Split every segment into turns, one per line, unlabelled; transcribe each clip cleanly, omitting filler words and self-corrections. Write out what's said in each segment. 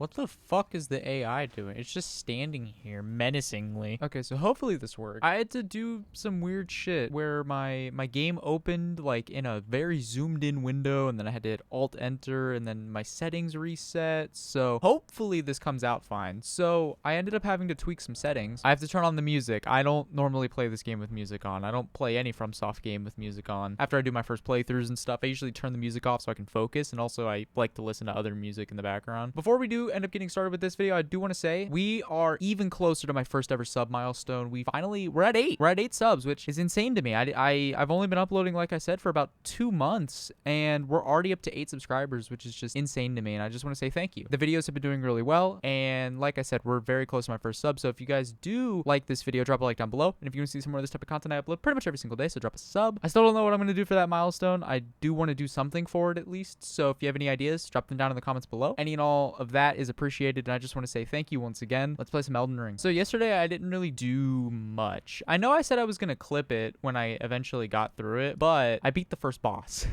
What the fuck is the AI doing? It's just standing here menacingly. Okay, so hopefully this works. I had to do some weird shit where my game opened like in a very zoomed in window, and then I had to hit Alt Enter, and then my settings reset. So hopefully this comes out fine. So I ended up having to tweak some settings. I have to turn on the music. I don't normally play this game with music on. I don't play any FromSoft game with music on. After I do my first playthroughs and stuff, I usually turn the music off so I can focus, and also I like to listen to other music in the background. Before we do end up getting started with this video, I do want to say we are even closer to my first ever sub milestone. We're at 8. We're at 8 subs, which is insane to me. I've only been uploading, like I said, for about 2 months, and we're already up to 8 subscribers, which is just insane to me. And I just want to say thank you. The videos have been doing really well, and like I said, we're very close to my first sub. So if you guys do like this video, drop a like down below. And if you want to see some more of this type of content, I upload pretty much every single day, so drop a sub. I still don't know what I'm going to do for that milestone. I do want to do something for it at least. So if you have any ideas, drop them down in the comments below. Any and all of that is appreciated, and I just want to say thank you once again. Let's play some Elden Ring. So yesterday I didn't really do much. I know I said I was going to clip it when I eventually got through it, but I beat the first boss.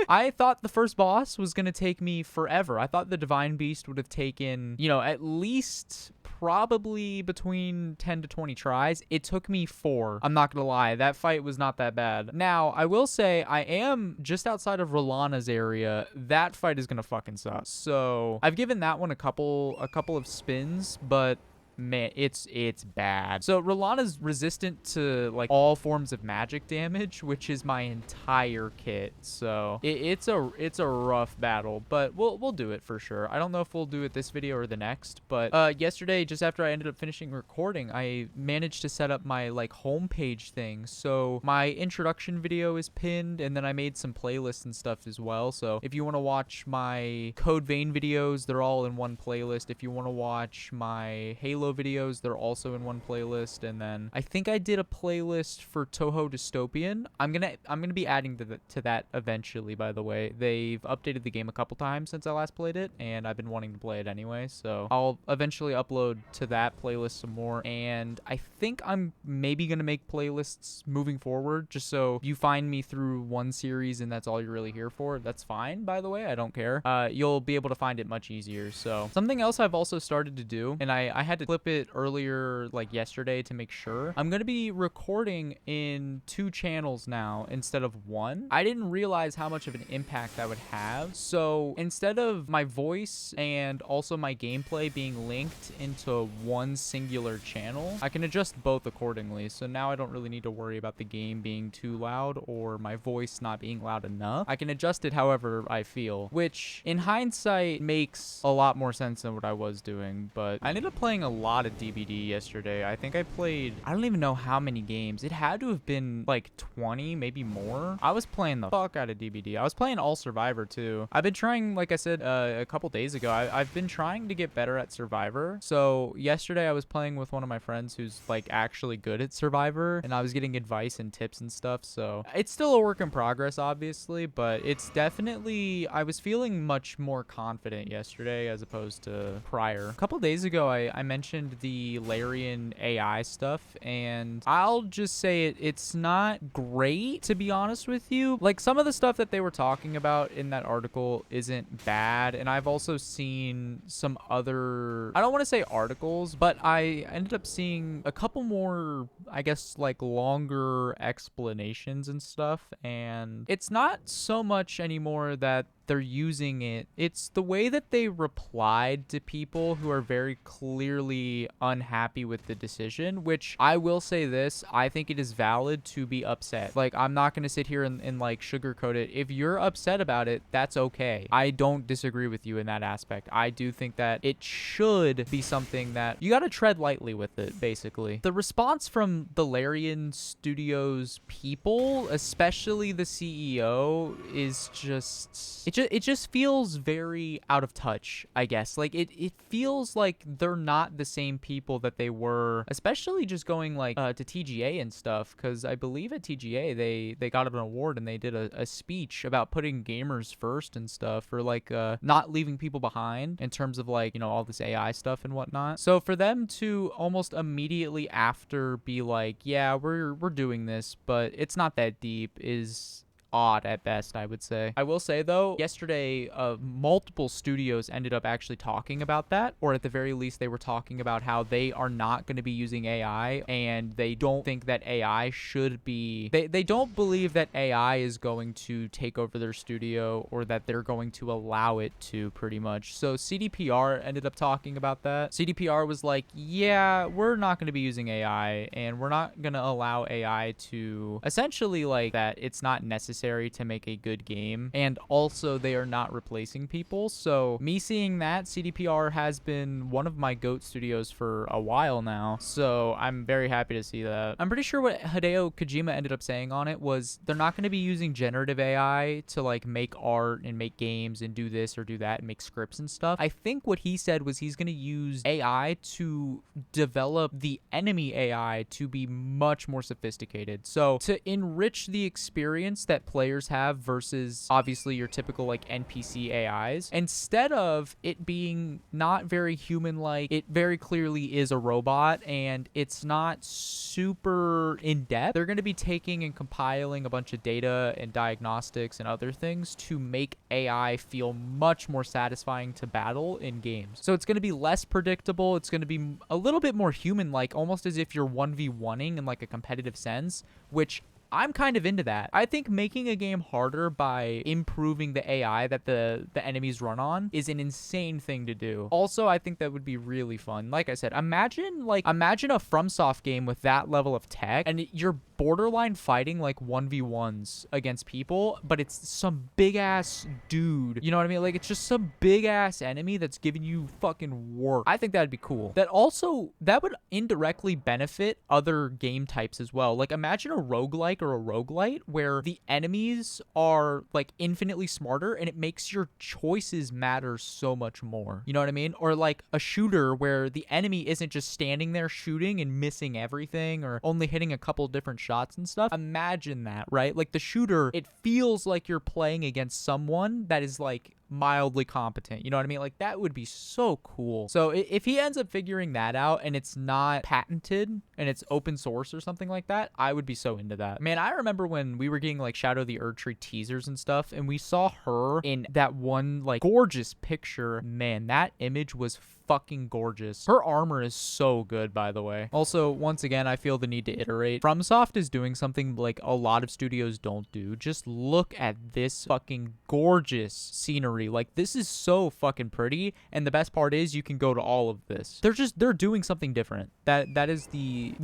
I thought the first boss was going to take me forever. I thought the Divine Beast would have taken, at least probably between 10 to 20 tries. It took me 4. I'm not gonna lie, that fight was not that bad. Now, I will say I am just outside of Rolana's area. That fight is gonna fucking suck. So I've given that one a couple of spins, but man, it's bad. So Rolana's resistant to like all forms of magic damage, which is my entire kit. So it's a rough battle, but we'll do it for sure. I don't know if we'll do it this video or the next, but yesterday, just after I ended up finishing recording, I managed to set up my like homepage thing. So my introduction video is pinned, and then I made some playlists and stuff as well. So if you want to watch my Code Vein videos, they're all in one playlist. If you want to watch my Halo videos, they're also in one playlist. And then I think I did a playlist for Toho Dystopian. I'm gonna be adding to that eventually, by the way. They've updated the game a couple times since I last played it, and I've been wanting to play it anyway, so I'll eventually upload to that playlist some more. And I think I'm maybe gonna make playlists moving forward, just so you find me through one series and that's all you're really here for. That's fine, by the way. I don't care. You'll be able to find it much easier. So something else I've also started to do, and I had to clip it earlier, like yesterday, to make sure. I'm gonna be recording in 2 channels now instead of 1. I didn't realize how much of an impact that would have. So instead of my voice and also my gameplay being linked into one singular channel, I can adjust both accordingly. So now I don't really need to worry about the game being too loud or my voice not being loud enough. I can adjust it however I feel, which in hindsight makes a lot more sense than what I was doing. But I ended up playing a lot of DBD yesterday. I think I played, I don't even know how many games. It had to have been like 20, maybe more. I was playing the fuck out of DBD. I was playing all Survivor too. I've been trying, like I said a couple days ago, I've been trying to get better at Survivor. So yesterday I was playing with one of my friends who's like actually good at Survivor, and I was getting advice and tips and stuff. So it's still a work in progress, obviously, but it's definitely, I was feeling much more confident yesterday as opposed to prior. A couple days ago, I mentioned the Larian AI stuff, and I'll just say it's not great, to be honest with you. Like, some of the stuff that they were talking about in that article isn't bad, and I've also seen some other, I don't want to say articles, but I ended up seeing a couple more, I guess, like longer explanations and stuff, and it's not so much anymore that they're using it. It's the way that they replied to people who are very clearly unhappy with the decision, which I will say this, I think it is valid to be upset. Like, I'm not going to sit here and like sugarcoat it. If you're upset about it, that's okay. I don't disagree with you in that aspect. I do think that it should be something that you got to tread lightly with it, basically. The response from the Larian Studios people, especially the CEO, is just, it just feels very out of touch, I guess. Like, it feels like they're not the same people that they were, especially just going like to TGA and stuff, because I believe at TGA they got an award and they did a speech about putting gamers first and stuff, or like not leaving people behind in terms of like, all this AI stuff and whatnot. So for them to almost immediately after be like, yeah, we're doing this, but it's not that deep, is odd at best, I would say. I will say, though, yesterday, multiple studios ended up actually talking about that, or at the very least, they were talking about how they are not going to be using AI, and they don't think that AI should be... They don't believe that AI is going to take over their studio, or that they're going to allow it to, pretty much. So CDPR ended up talking about that. CDPR was like, yeah, we're not going to be using AI, and we're not going to allow AI to essentially, like, that it's not necessary to make a good game, and also they are not replacing people. So me seeing that, CDPR has been one of my GOAT studios for a while now, so I'm very happy to see that. I'm pretty sure what Hideo Kojima ended up saying on it was they're not going to be using generative AI to, like, make art and make games and do this or do that and make scripts and stuff. I think what he said was he's going to use AI to develop the enemy AI to be much more sophisticated. So to enrich the experience that players have versus obviously your typical, like, NPC AIs, instead of it being not very human-like, it very clearly is a robot and it's not super in-depth. They're going to be taking and compiling a bunch of data and diagnostics and other things to make AI feel much more satisfying to battle in games. So it's going to be less predictable. It's going to be a little bit more human-like, almost as if you're 1v1ing in, like, a competitive sense, which I'm kind of into that. I think making a game harder by improving the AI that the enemies run on is an insane thing to do. Also, I think that would be really fun. Like I said, imagine a FromSoft game with that level of tech, and you're borderline fighting, like, 1v1s against people, but it's some big ass dude. You know what I mean? Like, it's just some big ass enemy that's giving you fucking work. I think that'd be cool. That would indirectly benefit other game types as well. Like, imagine a roguelike or a roguelite where the enemies are, like, infinitely smarter and it makes your choices matter so much more. You know what I mean? Or like a shooter where the enemy isn't just standing there shooting and missing everything or only hitting a couple different shots and stuff. Imagine that, right? Like, the shooter, it feels like you're playing against someone that is, like, mildly competent. You know what I mean? Like, that would be so cool. So if he ends up figuring that out and it's not patented and it's open source or something like that, I would be so into that. Man, I remember when we were getting, like, Shadow of the Erdtree teasers and stuff, and we saw her in that one, like, gorgeous picture. Man, that image was fucking gorgeous. Her armor is so good, by the way. Also, once again, I feel the need to iterate. FromSoft is doing something like a lot of studios don't do. Just look at this fucking gorgeous scenery. Like, this is so fucking pretty, and the best part is you can go to all of this. They're doing something different. That is the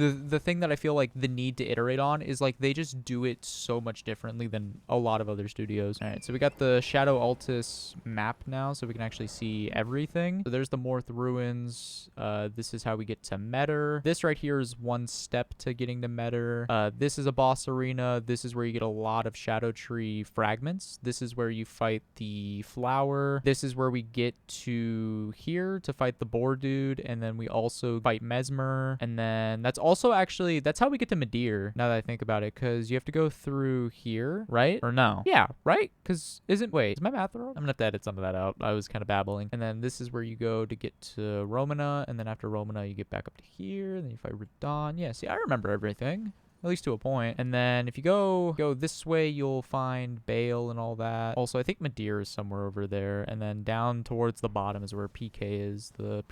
thing that I feel like the need to iterate on is, like, they just do it so much differently than a lot of other studios. All right, so we got the Shadow Altus map now, so we can actually see everything. So there's the Morth Ruins. This is how we get to Metter. This right here is one step to getting to Metter. This is a boss arena. This is where you get a lot of Shadow Tree fragments. This is where you fight the flower. This is where we get to here to fight the boar dude, and then we also fight Mesmer, and then that's how we get to Medir, now that I think about it, because you have to go through here, right? Or no? Yeah, right? Because is my math wrong? I'm gonna have to edit some of that out. I was kind of babbling. And then this is where you go to get to Romana, and then after Romana you get back up to here, and then you fight Radon. Yeah, see, I remember everything. At least to a point. And then if you go this way, you'll find Bale and all that. Also, I think Medir is somewhere over there. And then down towards the bottom is where PK is, the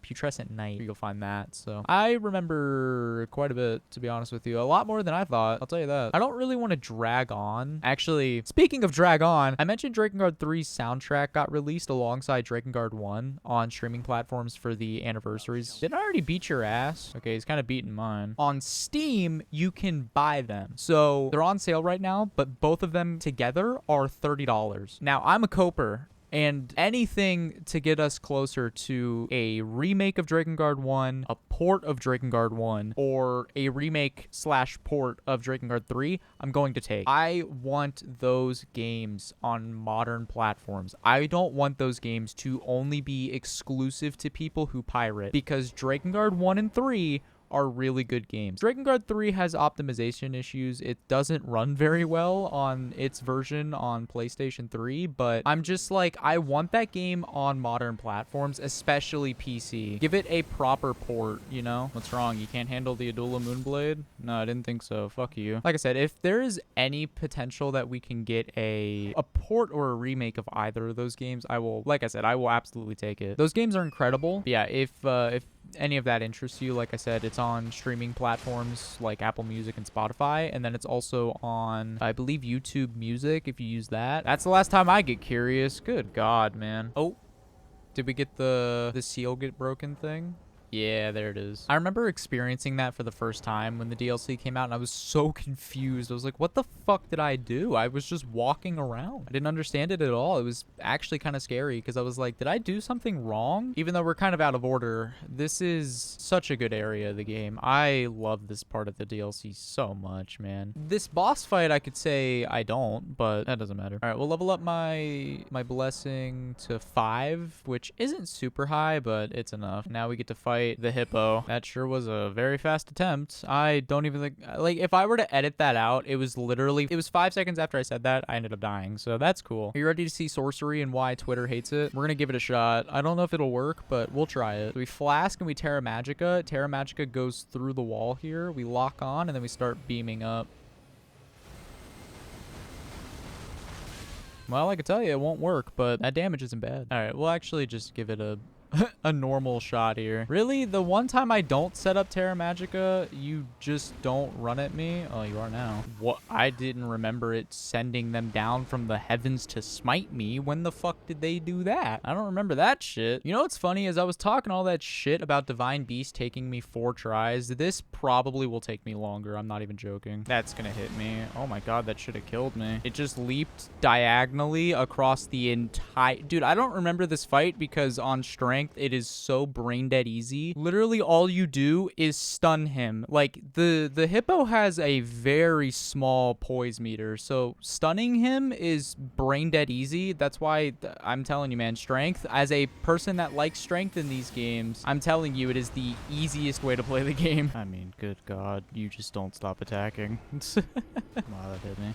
Putrescent Knight. You'll find that. So I remember quite a bit, to be honest with you. A lot more than I thought. I'll tell you that. I don't really want to drag on. Actually, speaking of drag on, I mentioned Drakengard 3's soundtrack got released alongside Drakengard 1 on streaming platforms for the anniversaries. Didn't I already beat your ass? Okay, he's kind of beating mine. On Steam, you can buy them. So they're on sale right now, but both of them together are $30. Now, I'm a coper, and anything to get us closer to a remake of Drakengard 1, a port of Drakengard 1, or a remake/port of Drakengard 3, I'm going to take. I want those games on modern platforms. I don't want those games to only be exclusive to people who pirate, because Drakengard 1 and 3 are really good games. Drakengard 3 has optimization issues. It doesn't run very well on its version on PlayStation 3, but I'm just like, I want that game on modern platforms, especially PC. Give it a proper port, you know? What's wrong? You can't handle the Adula Moonblade? No, I didn't think so. Fuck you. Like I said, if there is any potential that we can get a port or a remake of either of those games, I will, like I said, I will absolutely take it. Those games are incredible. But yeah, if any of that interests you, like I said, it's on streaming platforms like Apple Music and Spotify, and then it's also on, I believe, YouTube Music if you use that. That's the last time I get curious. Good God, man. Oh, did we get the seal get broken thing? Yeah, there it is. I remember experiencing that for the first time when the DLC came out, and I was so confused. I was like, what the fuck did I do? I was just walking around. I didn't understand it at all. It was actually kind of scary because I was like, did I do something wrong? Even though we're kind of out of order, this is such a good area of the game. I love this part of the DLC so much, man. This boss fight, I could say I don't, but that doesn't matter. All right, we'll level up my blessing to 5, which isn't super high, but it's enough. Now we get to fight the hippo. That sure was a very fast attempt. I don't even think, like, if I were to edit that out, it was 5 seconds after I said that, I ended up dying. So that's cool. Are you ready to see sorcery and why Twitter hates it? We're gonna give it a shot. I don't know if it'll work, but we'll try it. So we flask and we Terra Magica. Terra Magica goes through the wall here. We lock on and then we start beaming up. Well, I can tell you it won't work, but that damage isn't bad. All right, we'll actually just give it a normal shot here. Really? The one time I don't set up Terra Magica, you just don't run at me? Oh, you are now. What? I didn't remember it sending them down from the heavens to smite me. When the fuck did they do that? I don't remember that shit. You know what's funny is I was talking all that shit about Divine Beast taking me 4 tries. This probably will take me longer. I'm not even joking. That's gonna hit me. Oh my god, that should have killed me. It just leaped diagonally across the entire... Dude, I don't remember this fight because on strength, it is so brain dead easy. Literally all you do is stun him. Like the hippo has a very small poise meter, so stunning him is brain dead easy. That's why I'm telling you, man, strength, as a person that likes strength in these games, I'm telling you, it is the easiest way to play the game. I mean, good god, you just don't stop attacking. Wow, that hit me.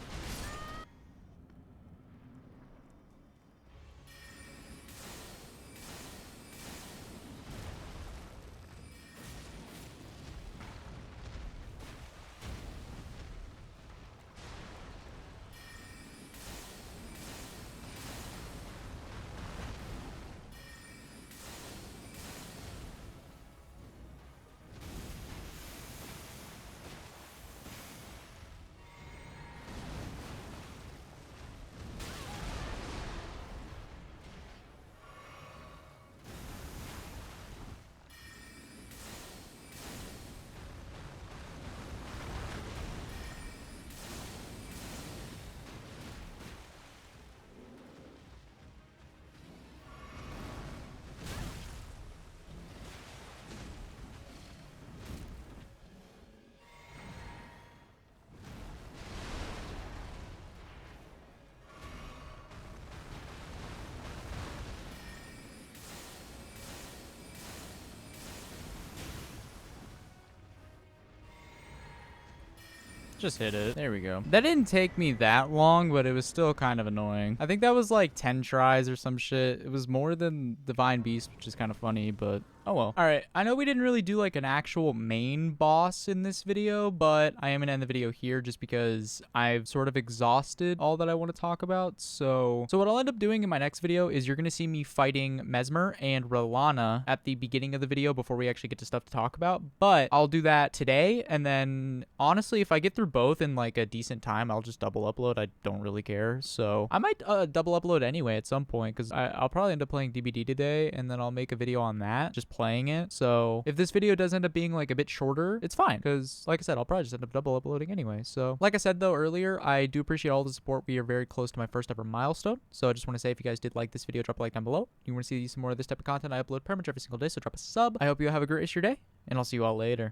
Just hit it. There we go. That didn't take me that long, but it was still kind of annoying. I think that was like 10 tries or some shit. It was more than Divine Beast, which is kind of funny, but oh well. All right, I know we didn't really do like an actual main boss in this video, but I am gonna end the video here just because I've sort of exhausted all that I want to talk about. So what I'll end up doing in my next video is you're gonna see me fighting Mesmer and Rolana at the beginning of the video before we actually get to stuff to talk about, but I'll do that today, and then honestly, if I get through both in like a decent time, I'll just double upload. I don't really care. So I might double upload anyway at some point, because I'll probably end up playing DBD today, and then I'll make a video on that, just playing it. So if this video does end up being like a bit shorter, it's fine, because like I said, I'll probably just end up double uploading anyway. So like I said though earlier, I do appreciate all the support. We are very close to my first ever milestone. So I just want to say, if you guys did like this video, drop a like down below. You want to see some more of this type of content I upload pretty much every single day, so drop a sub. I hope you have a great rest of your day, and I'll see you all later.